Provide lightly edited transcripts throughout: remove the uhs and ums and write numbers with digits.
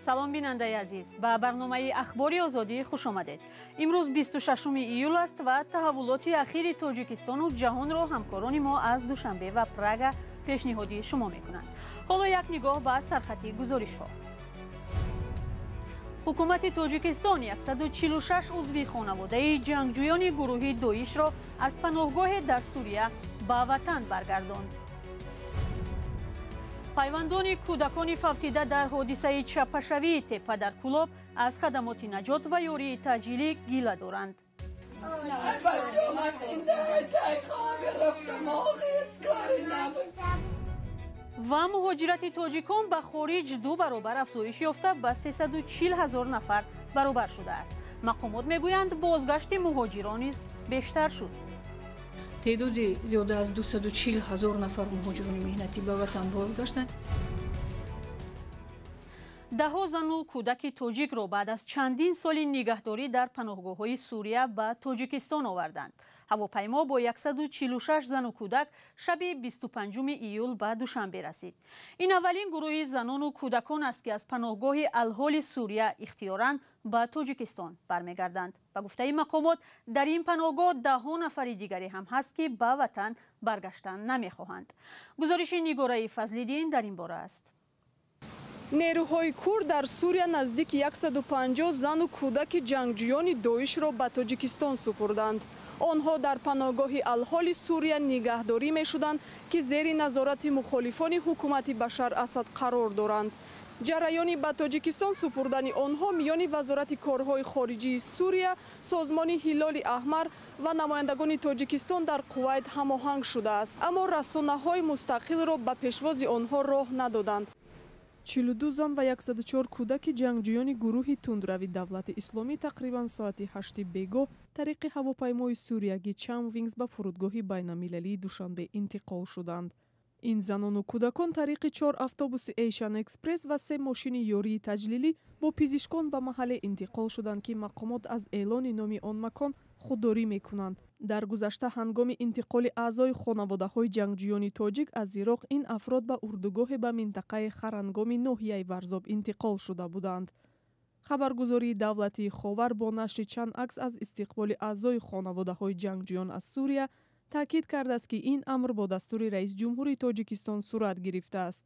салом бинандаи азиз, ба барномаи ахбори озодӣ хуш омадед. имрӯз 26 июл аст ва таҳаввулоти ахири тоҷикистону ҷаҳонро ҳамкорони мо аз душанбе ва Прага пешниҳоди шумо мекунанд. ҳоло як нигоҳ ба сархати гузоришҳо. ҳукумати тоҷикистон 146 узви хонаводаи ҷангҷӯёни гурӯҳи доишро аз паноҳгоҳе дар Сурия ба ватан баргардонд. пайвандони кӯдакони фавтида дар ҳодисаи чаппашавии теппа дар Кӯлоб аз хадамоти наҷот ва ёрии таъҷилӣ гила доранд. ва муҳоҷирати тоҷикон ба хориҷ 2 баробар афзоиш ёфта ба 340 000 нафар баробар шудааст. мақомот мегӯянд бозгашти муҳоҷирон низ бештар шуд. تعدادی زیاده از 240 000 نفر مهاجران مهنتی به وطن بازگشتند. دهها زن و کودک تاجیک را بعد از چندین سال نگهداری در پناهگاه‌های سوریه به تاجیکستان آوردند. هواپیما با 146 زن و کودک شب 25 ایول به دوشنبه رسید. این اولین گروه زنان و کودکان است که از پناهگاه الحال سوریه اختیاراً به تاجیکستان برمیگردند. به گفته مقامات در این پناهگاه 10 نفر دیگری هم هست که به وطن برگشتن نمیخواهند. گزارش نگاره فضل‌الدین در این باره است. نیروهای کورد در سوریه نزدیک 150 زن و کودک جنگجویان داعش را به تاجیکستان سپردند. آنها در پناهگاه الحال سوریه نگهداری می‌شدند که زیر نظارت مخالفان حکومت بشار اسد قرار دارند. جریان به تاجیکستان سپردن آنها میان وزارت کارهای خارجی سوریه، سازمان هلال احمر و نمایندگان تاجیکستان در کویت هماهنگ شده است، اما رسانه‌های مستقل را به پیشواز آنها راه ندادند. 42 زن و 104 کودک جنگجویان گروه تندروی دولت اسلامی تقریبا ساعت 8 بگاه طریق هواپیمای سوریه‌گی چموینگز به فرودگاه بین‌المللی دوشنبه انتقال شدند. این زنان و کودکان طریق 4 اتوبوس ایشان اکسپرس و 3 ماشین یاری تجلیلی با پزشکان به محل انتقال شدند که مقامات از اعلان نام آن مکان خودداری می‌کنند. در گذشته هنگام انتقال اعضای خانواده‌های جنگجویان تاجیک از عراق این افراد به اردوگاه به منطقه خرنگام ناحیه ورزاب انتقال شده بودند. خبرگزاری دولتی خاور با نشر چند عکس از استقبال اعضای خانواده‌های جنگجویان از سوریه تاکید کرده است که این امر با دستور رئیس جمهور تاجیکستان صورت گرفته است.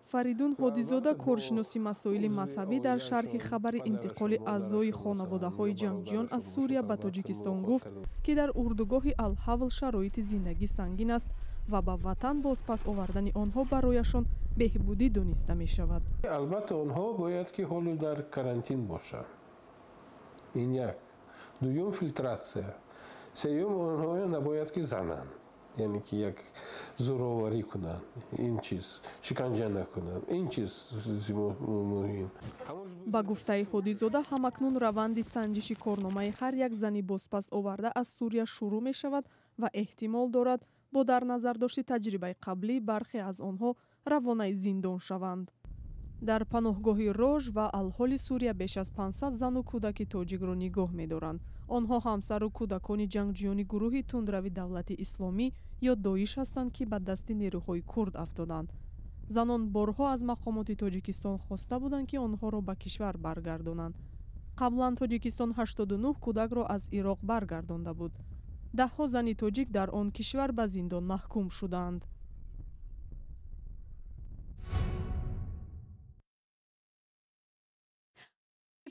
فریدون هادیزاده کارشناس مسائل مذهبی در شرح خبر انتقال اعضای خانواده‌های جنگجویان از سوریه به تاجیکستان گفت که در اردوگاه الحول شرایط زندگی سنگین است و به وطن بازپس آوردن آنها برایشان بهبودی دانسته می شود. البته آنها باید که حالا در کرانتین باشند. این یک. دوم فیلتراسیون. سوم آنها نباید که زنند. یعنی که یک زوراوری کنند، این چیز شکنجه نکنند، این چیز مهم. با گفته هادیزاده همکنون روند سنجش کارنامه هر یک زنی بازپس آورده از سوریه شروع می شود و احتمال دارد با در نظر داشت تجربه قبلی برخی از آنها روانه زندان شوند. در پناهگاه روژ و الحال سوریه بیش از 500 زن و کودک تاجیک را نگاه می‌دارند. آنها همسر و کودکان جنگجویان گروه تندروی دولت اسلامی یا داعش هستند که به دست نیروهای کرد افتادند. زنان بارها از مقامات تاجیکستان خواسته بودند که آنها را به کشور برگردانند. قبلا تاجیکستان 89 کودک را از عراق برگردانده بود. دهها زن تاجیک در آن کشور به زندان محکوم شدند.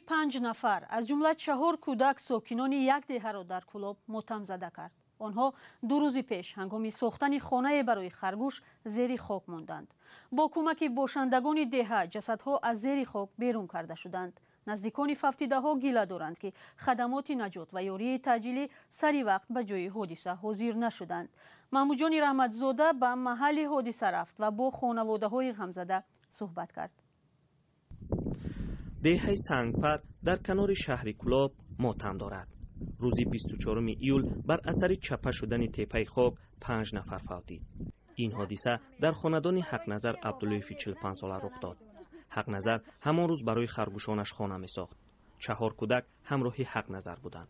5 نفر از جمله 4 کودک ساکنان یک دهه را در کولاب ماتم زده کرد. آنها 2 روز پیش هنگام ساختن خانه برای خرگوش زیر خاک ماندند. با کمک باشندگان دهه جسدها از زیر خاک بیرون کرده شدند. نزدیکان فوتیده ها گله دارند که خدمات نجات و یاری تعجیلی سری وقت به جای حادثه حاضر نشدند. محمود رحمتزاده به محل حادثه رفت و با خانواده های غمزده صحبت کرد. دهه سنگپر در کنار شهر کولاب ماتم دارد. روز 24 ایول بر اثر چپه شدن تپه خاک 5 نفر فوتید. این حادثه در خاندان حق نظر عبداللهی 45 ساله رخ داد. حق نظر همان روز برای خرگوشانش خانه می ساخت. 4 کودک همراه حق نظر بودند.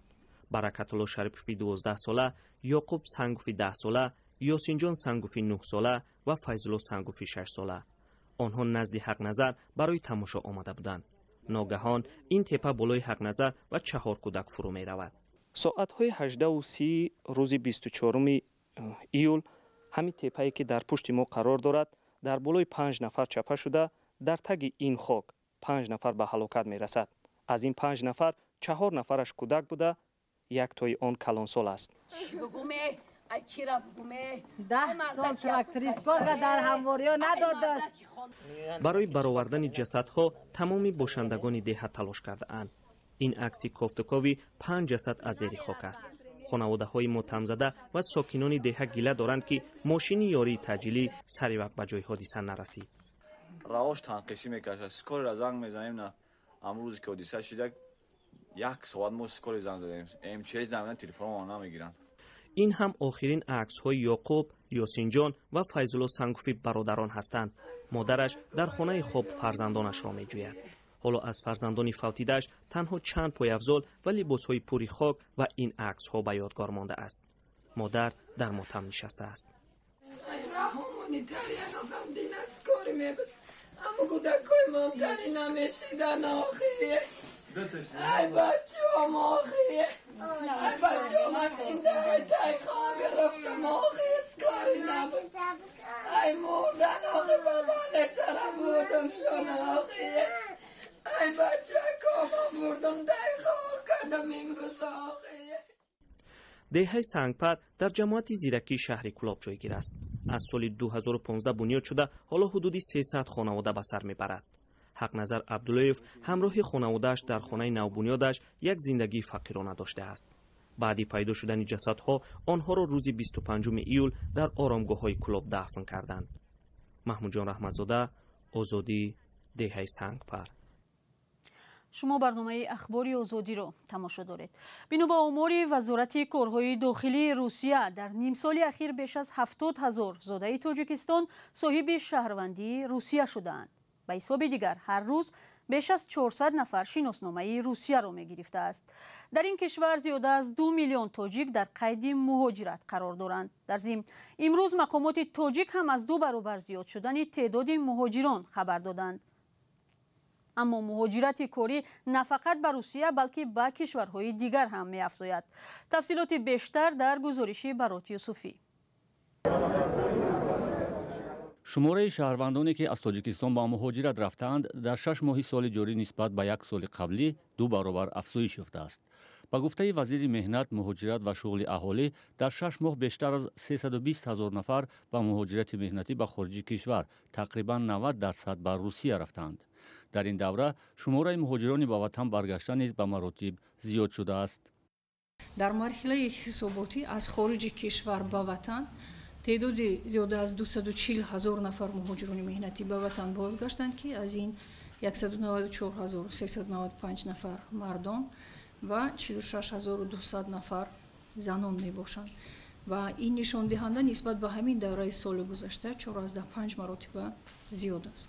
برکت الله شریفی 12 ساله، یعقوب سنگوفی 10 ساله، یاسین جان سنگوفی 9 ساله و فیض الله سنگوفی 6 ساله. آنها نزد حق نظر برای تماشا آمده بودند. ناگهان این تپه بالای حق نظر و 4 کودک فرو می رود. ساعت‌های 18:30 روز 24 ایول همین تپه‌ای که در پشت ما قرار دارد در بالای 5 نفر چپه شده در تگ این خاک 5 نفر به هلاکت می رسد. از این 5 نفر 4 نفرش کودک بوده، یک تای آن کلانسال است. برای برآوردن جسدها تمامی باشندگان دهه تلاش کرده اند. این عکسی کافتکاوی 5 جسد از زیر خاک است. خانواده های ماتم زده و ساکنان دهه گله دارند که ماشین یاری تجلی سری وقت به جای حادثه نرسید. راوش تنقیسی میکشه سکور را زنگ میزنیم نه امروز که حادثه شده 1 ساعت ما سکور زنگ زدیم امچه زنگ تلفن ما نمیگیرند. این هم آخرین عکس های یعقوب، یاسین جان و فیض‌الله سنگوفی برادران هستند. مادرش در خانه خواب فرزندانش را میجوید. حالا از فرزندان فوتیده‌اش تنها چند پای افزال و لباس‌های پوری خاک و این عکس‌ها به یادگار مانده است. مادر در ماتم نشسته است. ای بچه‌ام آخیه ای بچه‌ام از این تای خواه گرفتم آخیه اسکاری نبود ای مردن آخی بابا نسر بردم شون آخیه ای بچه کاما بردم تای خواه کردم امروز آخیه. دهه سنگپر در جماعت زیرکی شهر کلاب جایگیر است. از سال 2015 بنیاد شده حالا حدودی 300 خانواده به سر میبرد. حق نظر عبداللهیف همراه خانواده‌اش در خانه نوبنیادش یک زندگی فقیرانه داشته است. بعدی پیدا شدن جسدها آنها را روز 25 ایول در آرامگاه‌های کلاب دفن کردند. محمود جان رحمتزاده، آزادی، دهه سنگپر. شما برنامه اخباری آزادی رو تماشا دارید. بنا به آمار وزارت کارهای داخلی روسیه در نیم سال اخیر بیش از 70,000 زاده تاجیکستان صاحب شهروندی روسیه شدند. به حساب دیگر هر روز بیش از 400 نفر شناسنامه روسیه را می گرفته است. در این کشور زیاده از 2 میلیون تاجیک در قید مهاجرت قرار دارند. در ضمن امروز مقامات تاجیک هم از 2 برابر زیاد شدن تعداد مهاجران خبر دادند. اما مهاجرت کاری نه فقط به روسیه بلکه به کشورهای دیگر هم می افزاید. تفصیلات بیشتر در گزارش برات یوسفی. شماره شهروندانی که از تاجیکستان با مهاجرت رفتند در 6 ماه سال جاری نسبت به 1 سال قبلی 2 برابر افزایش یافته است. با گفته وزیر مهنت، مهاجرت و شغل اهالی در 6 ماه بیشتر از 320,000 نفر با مهاجرت مهنتی به خارج کشور تقریبا 90% به روسیه رفتند. در این دوره شماره مهاجران به وطن برگشته نیز به مراتب زیاد شده است. در مرحله حساباتی از خارج کشور به وطن تعداد زیاده از 240,000 نفر مهاجران مهنتی به وطن بازگشتند که از این 194,395 نفر مردان و 46,200 نفر زنان می باشند و این نشان دهنده نسبت به همین دوره سال گذشته 4.5 مرتبه زیاد است.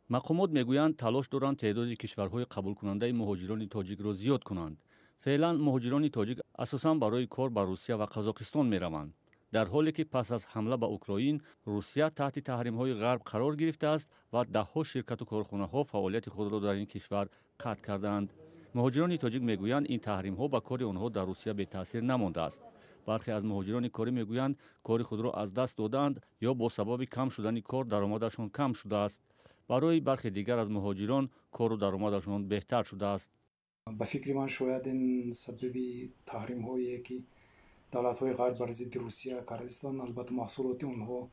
مقامات میگویند تلاش دارند تعداد کشورهای قبول کننده مهاجران تاجیک را زیاد کنند. فعلا مهاجران تاجیک اساساً برای کار به روسیه و قزاقستان می روند. در حالی که پس از حمله به اوکراین روسیه تحت تحریم‌های غرب قرار گرفته است و ده‌ها شرکت و کارخانه‌ها فعالیت خود را در این کشور قطع کردند. مهاجران تاجیک میگویند این تحریم‌ها به کار آنها در روسیه بی تاثیر نمانده است. برخی از مهاجران کاری میگویند کار خود را از دست دادند یا با سبب کم شدن کار درآمدشان کم شده است. برای برخی دیگر از مهاجران کار و درآمدشان بهتر شده است. به فکر من شاید این سبب تحریم‌هایی که دولت‌های غرب بر ضد روسیه کردند، البته محصولات آنها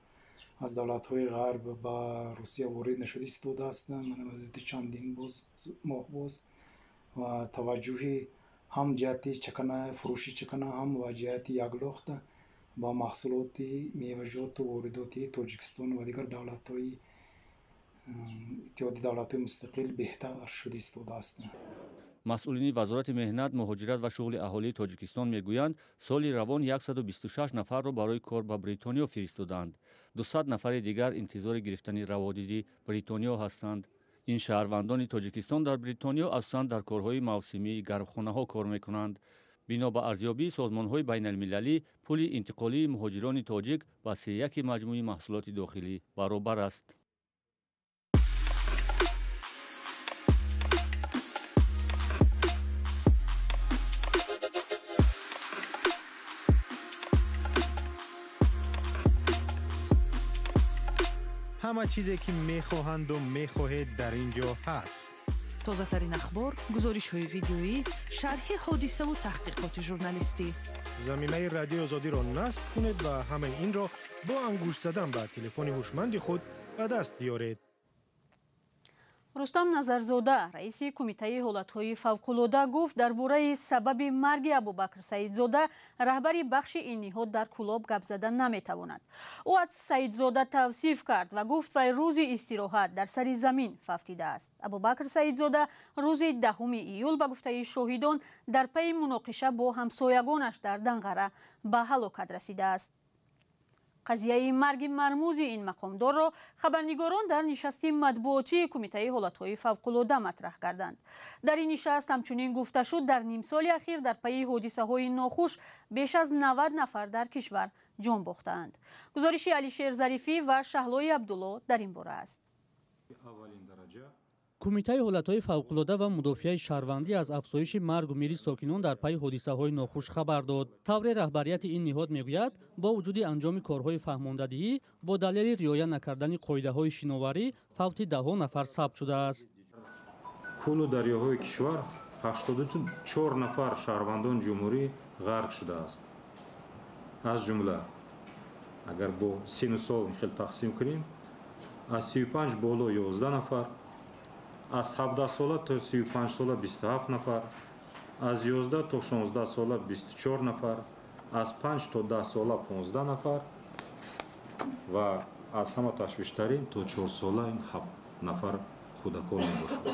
از دولت‌های غرب به روسیه وارد نشده ایستاده است. من مدت چندین ماه و توجه هم جهت چکنه فروشی چکنه هم و جهت یگلخت با محصولات میوه‌جات و واردات تاجیکستان و دیگر دولت‌های اتحاد دولت‌های مستقل بهتر شده ایستاده است. مسئولین وزارت مهنت، مهاجرت و شغل اهالی تاجیکستان میگویند سال روان 126 نفر را برای کار به بریتانیا فرستادند. 200 نفر دیگر انتظار گرفتن روادید بریتانیا هستند. این شهروندان تاجیکستان در بریتانیا اصلا در کارهای موسمی گرمخانه‌ها کار میکنند. бино ба арзёбии созмонҳои байналмилалӣ пули интиқолии муҳоҷирони тоҷик ба 31 маҷмӯи маҳсулоти дохилӣ баробар аст. همه چیزی که میخواهند و میخواهید در اینجا هست. تازه‌ترین اخبار، گزارش‌های ویدیویی، شرح حادثه و تحقیقات ژورنالیستی. زمینه رادیو آزادی را نصب کنید و همه این را با انگشت زدن به تلفن هوشمند خود به دست بیارید. рустам назарзода раиси кумитаи ҳолатҳои фавқулода гуфт дар бораи сабаби марги абубакр саидзода раҳбари бахши ин ниҳод дар кулоб гап зада наметавонад. ӯ аз саидзода тавсиф кард ва гуфт вай рӯзи истироҳат дар сари замин фавтидааст. абубакр саидзода рӯзи 10 июл ба гуфтаи шоҳидон дар пайи муноқиша бо ҳамсоягонаш дар Данғара ба ҳалокат расидааст. қазияи марги мармӯзи ин мақомдорро хабарнигорон дар нишасти матбуотии кумитаи ҳолатҳои фавқулода матраҳ карданд. дар ин нишаст ҳамчунин гуфта шуд дар нимсоли ахир дар пайи ҳодисаҳои нохуш беш аз 90 нафар дар кишвар ҷон бохтаанд. гузориши Алишер Зарифӣ ва Шаҳлои Абдулло дар ин бора аст. кумитаи ҳолатҳои фавқулода ва мудофиаи шаҳрвандӣ аз афзоиши маргу мири сокинон дар пайи ҳодисаҳои нохуш хабар дод. тавре раҳбарияти ин ниҳод мегӯяд бо вуҷуди анҷоми корҳои фаҳмондадиҳӣ бо далели риоя накардани қоидаҳои шиноварӣ фавти 10 нафар сабт шудааст. кулу дарёҳои кишвар 84 нафар шаҳрвандон ҷумҳурӣ ғарқ шудааст. аз ҷумла агар бо сину сол хел тақсим кунем, аз 35 боло 11 нафар, аз 17 сола то 35 сола 27 нафар, аз 11 то 16 сола 24 нафар, аз 5 то 10 сола 15 нафар ва аз ҳама ташвиштарин то 4 сола 7 нафар кӯдакон мебошанд.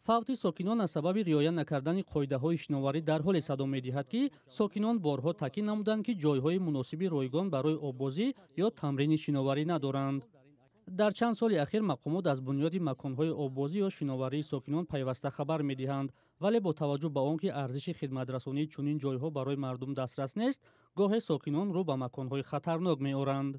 фавти сокинон аз сабаби риоя накардани қоидаҳои шиноварӣ дар ҳоле садо медиҳад ки сокинон борҳо таъкид намуданд ки ҷойҳои муносиби ройгон барои оббозӣ ё тамрини шиноварӣ надоранд. дар чанд соли ахир мақомот аз бунёди маконҳои оббозӣ ё шиноварии сокинон пайваста хабар медиҳанд, вале бо таваҷҷӯҳ ба он ки арзиши хидматрасонии чунин ҷойҳо барои мардум дастрас нест, гоҳе сокинон рӯ ба маконҳои хатарнок меоранд.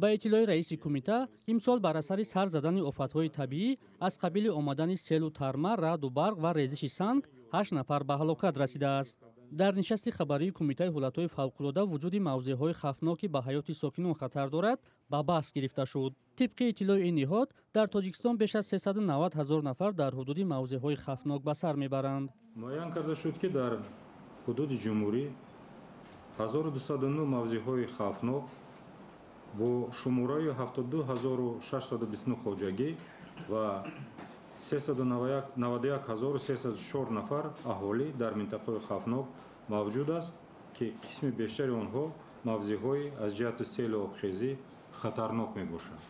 ба иттилои раиси кумита, имсол бар асари сар задани офатҳои табиӣ аз қабили омадани селу тарма, раъду барқ ва резиши санг 8 нафар ба ҳалокат расидааст. дар нишасти хабарии кумитаи ҳолатҳои фавқулода вуҷуди мавзеъҳои хавфноки ба ҳаёти сокинон хатар дорад ба баҳс гирифта шуд. тибқи иттилои ин ниҳод дар тоҷикистон беш аз 390 000 нафар дар ҳудуди мавзеъҳои хавфнок ба сар мебаранд. муайян карда шуд ки дар ҳудуди ҷумҳурӣ 1209 мавзеъҳои хавфнок бо шумораи 72 629 хоҷагӣ ва 391 304 нафар аҳолӣ дар минтақаи хавфнок мавҷуд аст ки қисми бештари онҳо мавзеъҳои аз ҷиҳати селу обхезӣ хатарнок мебошанд.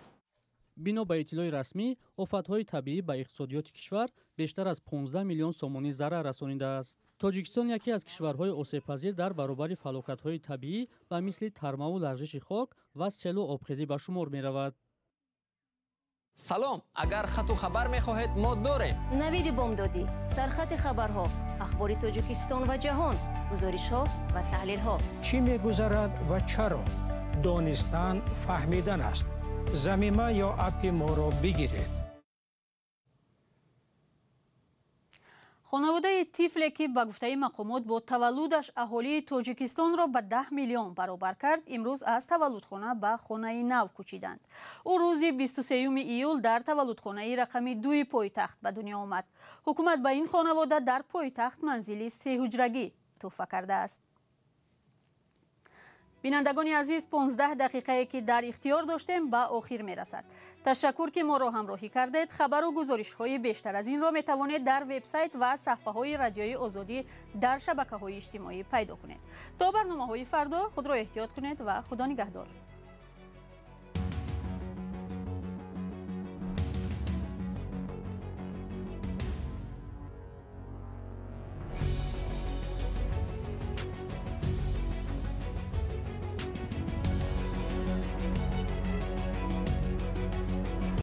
бино ба иттилои расмӣ, офатҳои табиӣ ба иқтисодиёти кишвар бештар аз 15 миллион сомонӣ зарар расонидааст. тоҷикистон яке аз кишварҳои осебпазир дар баробари фалокатҳои табиӣ ба мисли тармаву лағжиши хок ва селу обхезӣ ба шумор меравад. салом, агар хату хабар мехоҳед мо дорем. навиди бомдодӣ, сархати хабарҳо, ахбори тоҷикистон ва ҷаҳон, гузоришҳо ва таҳлилҳо. чӣ мегузарад ва чаро? донистан, фаҳмидан аст. замима ё апи моро бигиред. хонаводаи тифле ки ба гуфтаи мақомот бо таваллудаш аҳолии тоҷикистонро ба 10 миллион баробар кард, имрӯз аз таваллудхона ба хонаи нав кӯчиданд. ӯ рӯзи 23 июл дар таваллудхонаи рақами 2 пойтахт ба дунё омад. ҳукумат ба ин хонавода дар пойтахт манзили 3 ҳуҷрагӣ тӯҳфа кардааст. бинандагони азиз, 15 дақиқае ки дар ихтиёр доштем ба охир мерасад. ташаккур ки моро ҳамроҳӣ кардед. хабару гузоришҳои бештар аз инро метавонед дар вебсайт ва саҳфаҳои радиои озодӣ дар шабакаҳои иҷтимоӣ пайдо кунед. то барномаҳои фардо худро эҳтиёт кунед ва худо нигаҳдор.